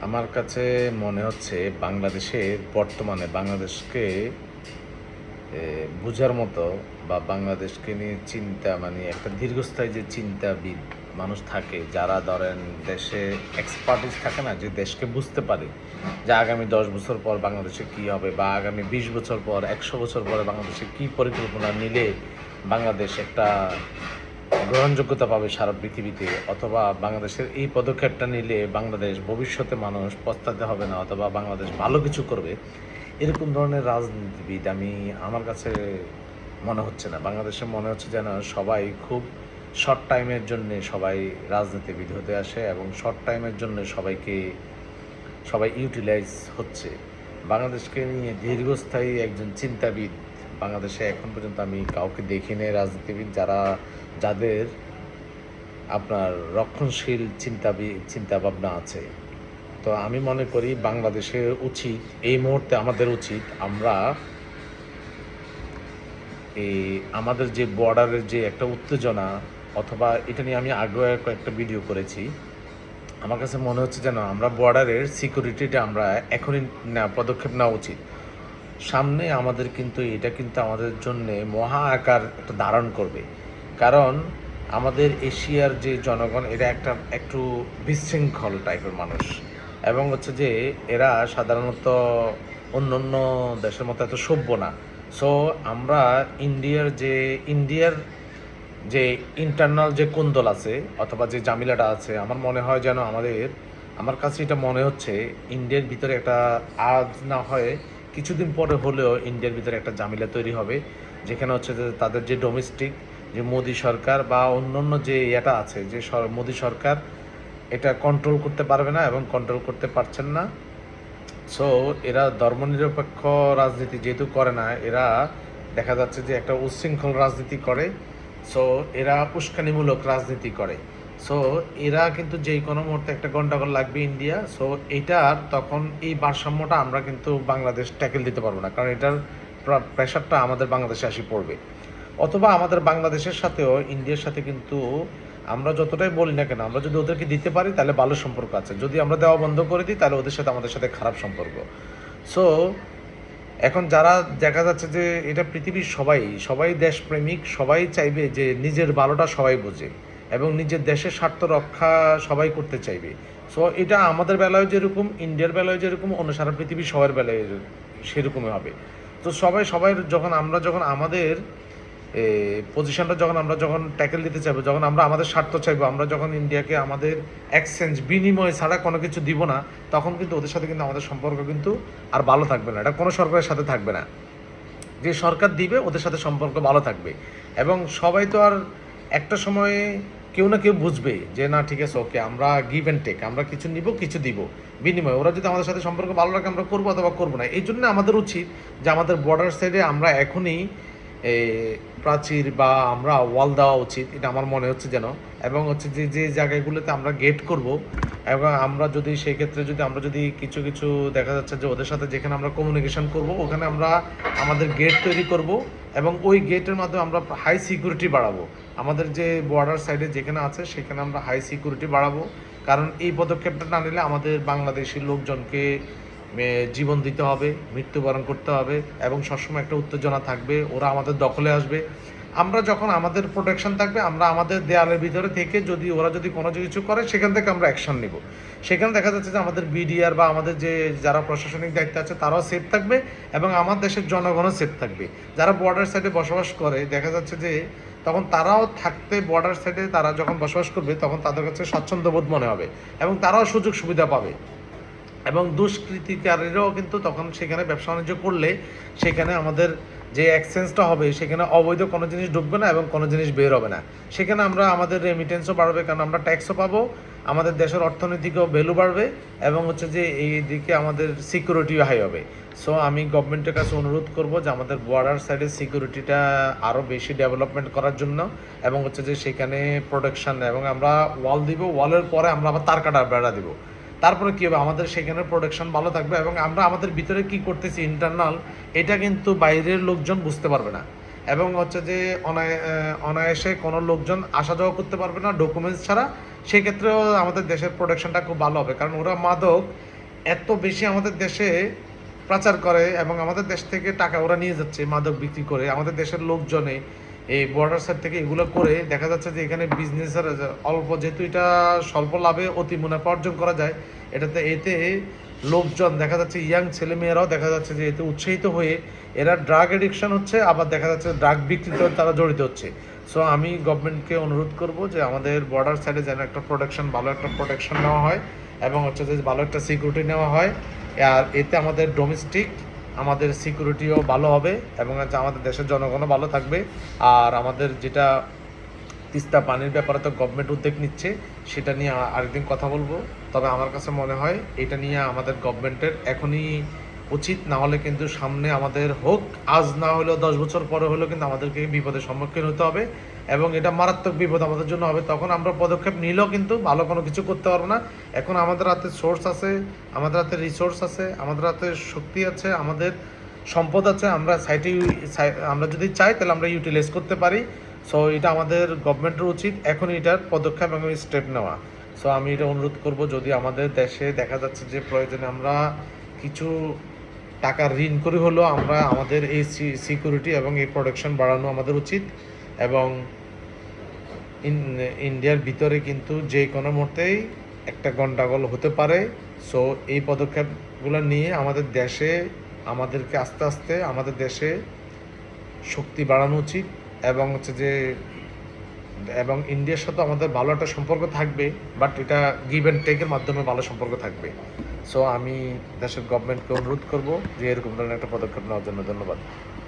আমার কাছে মনে হচ্ছে বাংলাদেশের বর্তমানে বাংলাদেশকে বোঝার মতো বা বাংলাদেশকে নিয়ে চিন্তা মানে একটা দীর্ঘস্থায়ী যে চিন্তাবিদ মানুষ থাকে, যারা ধরেন দেশে এক্সপার্টিস থাকে না, যে দেশকে বুঝতে পারে যে আগামী 10 বছর পর বাংলাদেশে কী হবে বা আগামী 20 বছর পর 100 বছর পরে বাংলাদেশে কী পরিকল্পনা নিলে বাংলাদেশ একটা গ্রহণযোগ্যতা পাবে সারা পৃথিবীতে, অথবা বাংলাদেশের এই পদক্ষেপটা নিলে বাংলাদেশ ভবিষ্যতে মানুষ পস্তাতে হবে না, অথবা বাংলাদেশ ভালো কিছু করবে। এরকম ধরনের রাজনীতিবিদ আমার কাছে মনে হচ্ছে না। বাংলাদেশে মনে হচ্ছে যেন সবাই খুব শর্ট টাইমের জন্যে সবাই রাজনীতিবিদ হতে আসে এবং শর্ট টাইমের জন্য সবাই ইউটিলাইজ হচ্ছে। বাংলাদেশকে নিয়ে দীর্ঘস্থায়ী একজন চিন্তাবিদ বাংলাদেশে এখন পর্যন্ত আমি কাউকে দেখিনি, রাজনীতিবিদ যাদের আপনার রক্ষণশীল চিন্তাভাবনা আছে। তো আমি মনে করি বাংলাদেশের উচিত, এই মুহূর্তে আমাদের উচিত, আমরা এই আমাদের যে বর্ডারের যে একটা উত্তেজনা, অথবা এটা নিয়ে আমি আগেও একটা ভিডিও করেছি, আমার কাছে মনে হচ্ছে যেন আমরা বর্ডারের সিকিউরিটিটা আমরা এখনই পদক্ষেপ নেওয়া উচিত। সামনে আমাদের এটা কিন্তু আমাদের জন্যে মহা আকার একটা ধারণ করবে। কারণ আমাদের এশিয়ার যে জনগণ, এরা একটু বিশৃঙ্খল টাইপের মানুষ, এবং হচ্ছে যে এরা সাধারণত অন্য অন্য দেশের মতো এত সভ্য না। সো আমরা ইন্ডিয়ার যে ইন্টারনাল যে কোন্দল আছে অথবা যে জামিলাটা আছে, আমার মনে হয় যেন আমার কাছে এটা মনে হচ্ছে ইন্ডিয়ার ভিতরে একটা, আজ না হয় কিছুদিন পরে হলেও ইন্ডিয়ার ভিতরে একটা জামিলা তৈরি হবে, যেখানে হচ্ছে যে তাদের যে ডোমেস্টিক যে মোদি সরকার বা অন্যান্য যে এটা আছে, যে মোদি সরকার এটা কন্ট্রোল করতে পারবে না এবং কন্ট্রোল করতে পারছেন না। সো এরা ধর্মনিরপেক্ষ রাজনীতি যেহেতু করে না, এরা দেখা যাচ্ছে যে একটা উচ্ছৃঙ্খল রাজনীতি করে। সো এরা উস্কানিমূলক রাজনীতি করে। সো এরা কিন্তু যেই কোনো মুহূর্তে একটা গন্ডগোল লাগবে ইন্ডিয়া। সো এইটার তখন এই ভারসাম্যটা আমরা কিন্তু বাংলাদেশ ট্যাকেল দিতে পারবো না, কারণ এটার প্রেশারটা আমাদের বাংলাদেশে আসি পড়বে। অথবা আমাদের বাংলাদেশের সাথেও ইন্ডিয়ার সাথে কিন্তু আমরা যতটাই বলি না কেন, আমরা যদি ওদেরকে দিতে পারি তাহলে ভালো সম্পর্ক আছে, যদি আমরা দেওয়া বন্ধ করে দিই তাহলে ওদের সাথে আমাদের সাথে খারাপ সম্পর্ক। সো এখন যারা দেখা যাচ্ছে যে এটা পৃথিবীর সবাই দেশপ্রেমিক, সবাই চাইবে যে নিজের ভালোটা সবাই বোঝে এবং নিজের দেশের স্বার্থ রক্ষা সবাই করতে চাইবে। সো এটা আমাদের বেলায় যেরকম, ইন্ডিয়ার বেলায় যেরকম, অন্য সারা পৃথিবীর সবার বেলায় সেরকমই হবে। তো সবাই যখন আমাদের পজিশনটা আমরা যখন ট্যাকেল দিতে চাইবো, যখন আমরা আমাদের স্বার্থ চাইবো, আমরা যখন ইন্ডিয়াকে আমাদের এক্সচেঞ্জ বিনিময় ছাড়া কোনো কিছু দিব না, তখন কিন্তু ওদের সাথে কিন্তু আমাদের সম্পর্ক কিন্তু আর ভালো থাকবে না। এটা কোনো সরকারের সাথে থাকবে না। যে সরকার দিবে ওদের সাথে সম্পর্ক ভালো থাকবে, এবং সবাই তো আর একটা সময়ে কেউ না কেউ বুঝবে যে না ঠিক আছে, ওকে, আমরা গিভ অ্যান্ড টেক, আমরা কিছু নিব কিছু দিব বিনিময়ে। ওরা যদি আমাদের সাথে সম্পর্ক ভালো রাখে আমরা করবো অথবা করবো না। এই জন্য আমাদের উচিত যে আমাদের বর্ডার সাইডে আমরা এখনই প্রাচীর বা আমরা ওয়াল দেওয়া উচিত, এটা আমার মনে হচ্ছে যেন। এবং হচ্ছে যে যে জায়গাগুলোতে আমরা গেট করব, এবং আমরা যদি সেই ক্ষেত্রে আমরা যদি কিছু কিছু দেখা যাচ্ছে যে ওদের সাথে যেখানে আমরা কমিউনিকেশন করব, ওখানে আমরা আমাদের গেট তৈরি করব, এবং ওই গেটের মাধ্যমে আমরা হাই সিকিউরিটি বাড়াবো। আমাদের যে বর্ডার সাইডে যেখানে আছে সেখানে আমরা হাই সিকিউরিটি বাড়াবো। কারণ এই পদক্ষেপটা না নিলে আমাদের বাংলাদেশি লোকজনকে জীবন দিতে হবে, মৃত্যুবরণ করতে হবে, এবং সবসময় একটা উত্তেজনা থাকবে, ওরা আমাদের দখলে আসবে। আমরা যখন আমাদের প্রোটেকশন থাকবে, আমরা আমাদের দেয়ালের ভিতরে থেকে ওরা যদি কোনো কিছু করে, সেখান থেকে আমরা অ্যাকশন নিব। সেখানে দেখা যাচ্ছে যে আমাদের বিডিআর বা আমাদের যে যারা প্রশাসনিক দায়িত্বে আছে তারাও সেফ থাকবে, এবং আমার দেশের জনগণও সেফ থাকবে। যারা বর্ডার সাইডে বসবাস করে, দেখা যাচ্ছে যে তখন তারাও থাকতে, বর্ডার সাইডে তারা যখন বসবাস করবে তখন তাদের কাছে স্বাচ্ছন্দ্যবোধ মনে হবে, এবং তারাও সুযোগ সুবিধা পাবে। এবং দুষ্কৃতিকারীরাও কিন্তু তখন সেখানে ব্যবসা বাণিজ্য করলে সেখানে আমাদের যে এক্সচেঞ্জটা হবে, সেখানে অবৈধ কোনো জিনিস ঢুকবে না এবং কোনো জিনিস বের হবে না। সেখানে আমাদের রেমিটেন্সও বাড়বে, কারণ আমরা ট্যাক্সও পাবো, আমাদের দেশের অর্থনীতিকেও ভ্যালু বাড়বে, এবং হচ্ছে যে এই দিকে আমাদের সিকিউরিটিও হাই হবে। সো আমি গভর্নমেন্টের কাছে অনুরোধ করব যে আমাদের বর্ডার সাইডের সিকিউরিটিটা আরও বেশি ডেভেলপমেন্ট করার জন্য, এবং হচ্ছে যে সেখানে প্রোটেকশন, এবং আমরা ওয়াল দিব, ওয়ালের পরে আমরা আবার তার কাটা বেড়া দিব। তারপরে কী হবে, আমাদের সেখানে প্রোডাকশন ভালো থাকবে, এবং আমরা আমাদের ভিতরে কি করতেছি ইন্টারনাল, এটা কিন্তু বাইরের লোকজন বুঝতে পারবে না। এবং হচ্ছে যে অনায়াসে কোনো লোকজন আসা যাওয়া করতে পারবে না ডকুমেন্টস ছাড়া। সেই ক্ষেত্রেও আমাদের দেশের প্রোডাকশনটা খুব ভালো হবে, কারণ ওরা মাদক এত বেশি আমাদের দেশে পাচার করে এবং আমাদের দেশ থেকে টাকা ওরা নিয়ে যাচ্ছে মাদক বিক্রি করে। আমাদের দেশের লোকজনে এই বর্ডার সাইড থেকে এগুলো করে দেখা যাচ্ছে যে এখানে বিজনেসের অল্প, যেহেতু এটা স্বল্প লাভে অতি মুনাফা অর্জন করা যায়, এতে লোকজন দেখা যাচ্ছে ইয়াং ছেলেমেয়েরাও দেখা যাচ্ছে যে এতে উৎসাহিত হয়ে এরা ড্রাগ এডিকশন হচ্ছে, আবার দেখা যাচ্ছে ড্রাগ বিক্রিতে তারা জড়িত হচ্ছে। সো আমি গভর্নমেন্টকে অনুরোধ করব যে আমাদের বর্ডার সাইডে যেন একটা ভালো একটা প্রোটেকশন নেওয়া হয় এবং হচ্ছে যে ভালো একটা সিকিউরিটি নেওয়া হয়। আর এতে আমাদের ডোমেস্টিক আমাদের সিকিউরিটিও ভালো হবে এবং হচ্ছে আমাদের দেশের জনগণও ভালো থাকবে। আর আমাদের যেটা তিস্তা পানির ব্যাপারে তো গভর্নমেন্ট উদ্যোগ নিচ্ছে, সেটা নিয়ে আরেকদিন কথা বলবো। তবে আমার কাছে মনে হয় এটা নিয়ে আমাদের গভর্নমেন্টের এখনই উচিত, না হলে কিন্তু সামনে আমাদের হোক, আজ না হলেও 10 বছর পরে হলেও কিন্তু আমাদেরকে বিপদের সম্মুখীন হতে হবে এবং এটা মারাত্মক বিপদ আমাদের জন্য হবে। তখন আমরা পদক্ষেপ নিলেও কিন্তু ভালো কোনো কিছু করতে পারবো না। এখন আমাদের হাতে সোর্স আছে, আমাদের হাতে রিসোর্স আছে, আমাদের হাতে শক্তি আছে, আমাদের সম্পদ আছে। আমরা যদি চাই তাহলে আমরা ইউটিলাইজ করতে পারি। সো এটা আমাদের গভর্নমেন্টের উচিত এখন এটার পদক্ষেপ এবং স্টেপ নেওয়া। সো আমি এটা অনুরোধ করব, যদি আমাদের দেশে দেখা যাচ্ছে যে প্রয়োজনে আমরা কিছু টাকা ঋণ করে হলেও আমরা আমাদের এই সিকিউরিটি এবং এই প্রোটেকশন বাড়ানো আমাদের উচিত। এবং ইন্ডিয়ার ভিতরে কিন্তু যে কোনো মুহূর্তেই একটা গন্ডাগোল হতে পারে। সো এই পদক্ষেপগুলো নিয়ে আমাদেরকে আস্তে আস্তে আমাদের দেশে শক্তি বাড়ানো উচিত এবং হচ্ছে যে এবং ইন্ডিয়ার সাথে আমাদের ভালো একটা সম্পর্ক থাকবে, বাট এটা গিভ অ্যান্ড টেকের মাধ্যমে ভালো সম্পর্ক থাকবে। সো আমি দেশের গভর্নমেন্টকে অনুরোধ করব যে এরকম ধরনের একটা পদক্ষেপ নেওয়ার জন্য। ধন্যবাদ।